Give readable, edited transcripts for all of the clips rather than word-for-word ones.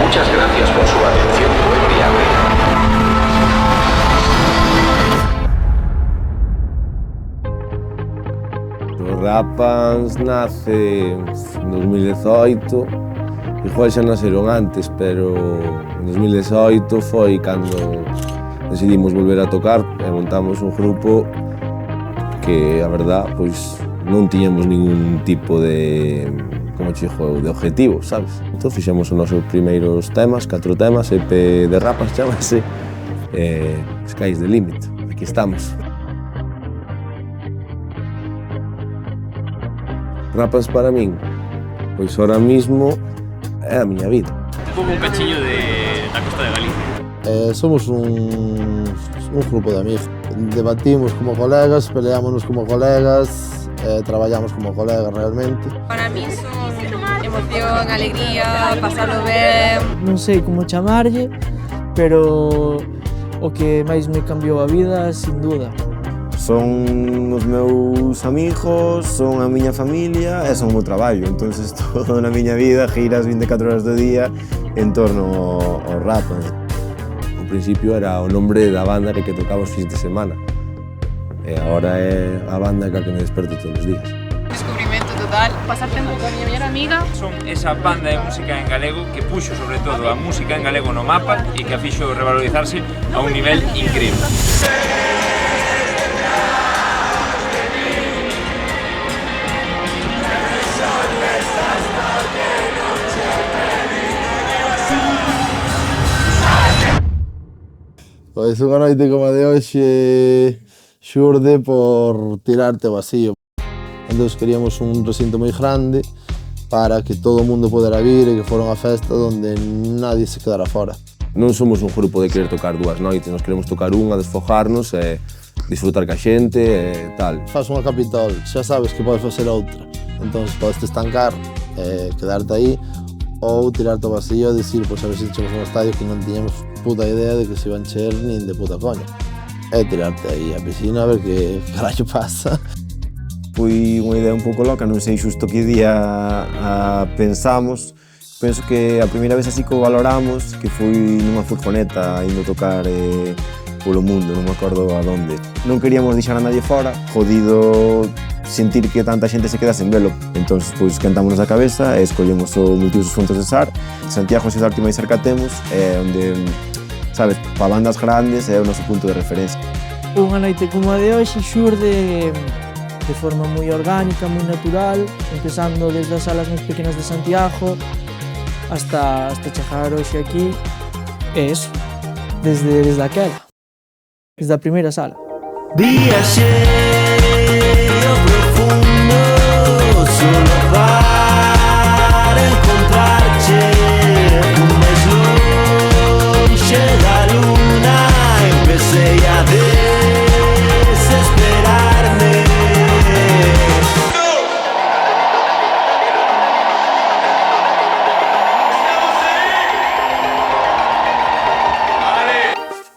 Muchas gracias por su atención y buen viaje. Rapans nace en 2018, igual xa naceron antes, pero en 2018 foi cando decidimos volver a tocar e montamos un grupo que, a verdad, pois non tiñamos ningún tipo de, como chego, de objetivo, sabes? Entón fixemos os nosos primeiros temas, 4 temas, EP de Rapans chamase, Sky's the Limit, aquí estamos. Rapans para min, pois ahora mismo é a miña vida. Como un cachiño da costa de Galicia. Somos un grupo de amigos. Debatimos como colegas, peleámonos como colegas, traballamos como colegas realmente. Para mí son emoción, alegría, pasalo ben. Non sei como chamarlle, pero o que máis me cambiou a vida, sin duda. Son os meus amigos, son a miña familia e son o meu traballo. Entonces, toda na miña vida gira as 24 horas do día en torno ao rap. Ao principio era o nombre da banda que tocaba os fins de semana. E agora é a banda que me desperto todos os días. Descubrimento total, pasar tempo coa miña mellor amiga. Son esa banda de música en galego que puxo sobre todo a música en galego no mapa e que a fixo revalorizarse a un nivel increíble. Pois unha noite como a de hoxe xurde por tirarte ao vacío. Entón queríamos un recinto moi grande para que todo o mundo podera vir e que fora unha festa onde nadie se quedara fora. Non somos un grupo de querer tocar 2 noites, nos queremos tocar unha, desfojarnos e disfrutar ca xente e tal. Faz unha Capitol, xa sabes que podes facer outra. Entón podes te estancar e quedarte aí ou tirarte ao vacío e dicir, pois a ver se chegamos a un estadio que non tiñamos puta idea de que se iban encher nin de puta coña. E tirarte aí a piscina a ver que carallo pasa. Foi unha idea un pouco loca, non sei xusto que día pensamos. Penso que a primeira vez así que o valoramos, que foi nunha furgoneta indo tocar polo mundo, non me acordo a donde. Non queríamos deixar a nadie fora, jodido sentir que tanta xente se queda sen velo. Entón, pois, cantámonos a cabeza e escollemos o Multiusos Fontes de Sar. Santiago é a cidade que máis cerca temos, onde, sabes, pa bandas grandes é o noso punto de referencia. Unha noite como a de hoxe xurde de forma moi orgánica, moi natural, empezando desde as salas máis pequenas de Santiago hasta chegar hoxe aquí, e eso, desde aquela, desde a primeira sala. Viaxei ao profundo solo para encontrarche máis lonxe da luna. Empecé a desesperarme.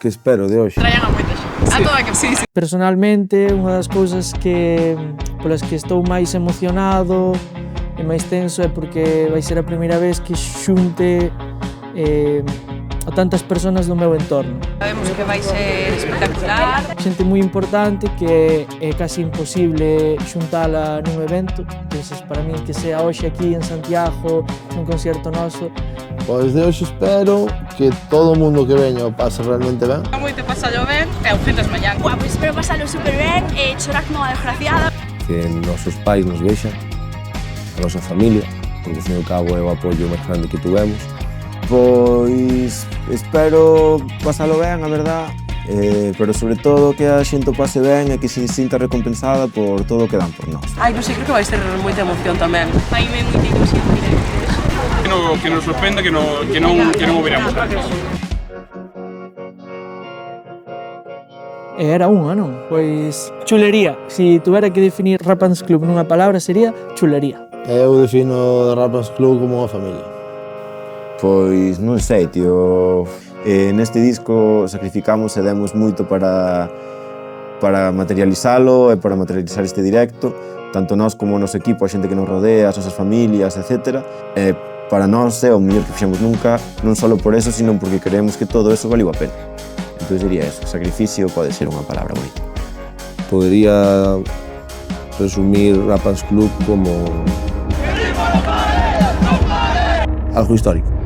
Que espero de hoxe? Traían a moita xente. A toda que sí. Personalmente, unha das cousas polas que estou máis emocionado e máis tenso é porque vai ser a primeira vez que xunte a tantas persoas do meu entorno. Sabemos que vai ser espectacular. Xente moi importante que é casi imposible xuntala nun evento. Entonces, para min que sea hoxe aquí en Santiago, nun concierto noso. Pois de hoxe espero que todo o mundo que veña o pase realmente ben. Moito pasalo ben e ausentas mañán. Pois espero pasalo super ben e chorar como unha desgraciada. Que nosos pais nos vexan, a nosa familia, porque ao fin e ao cabo é o apoio máis grande que tuvemos. Pois espero pasalo ben, a verdad, pero sobre todo que a xente o pase ben e que se sinta recompensada por todo o que dan por nós. Ai, non sei, creo que vai ser moita emoción tamén. Faime moita ilusión directo. Que nos sorprenda que non o veramos antes. Era unha, non? Pois chulería. Si tuvera que definir Rapans Club nunha palabra sería chulería. Eu defino Rapans Club como unha familia. Pois non sei, tío. Neste disco sacrificamos e demos moito para materializalo e para materializar este directo, tanto nós como o noso equipo, a xente que nos rodea, as nosas familias, etc. para nós é o mellor que fixemos nunca, non só por eso, sino porque creemos que todo eso valiu a pena. Entón diría eso, sacrificio pode ser unha palabra bonita. Podría resumir Rap Fans Club como algo histórico.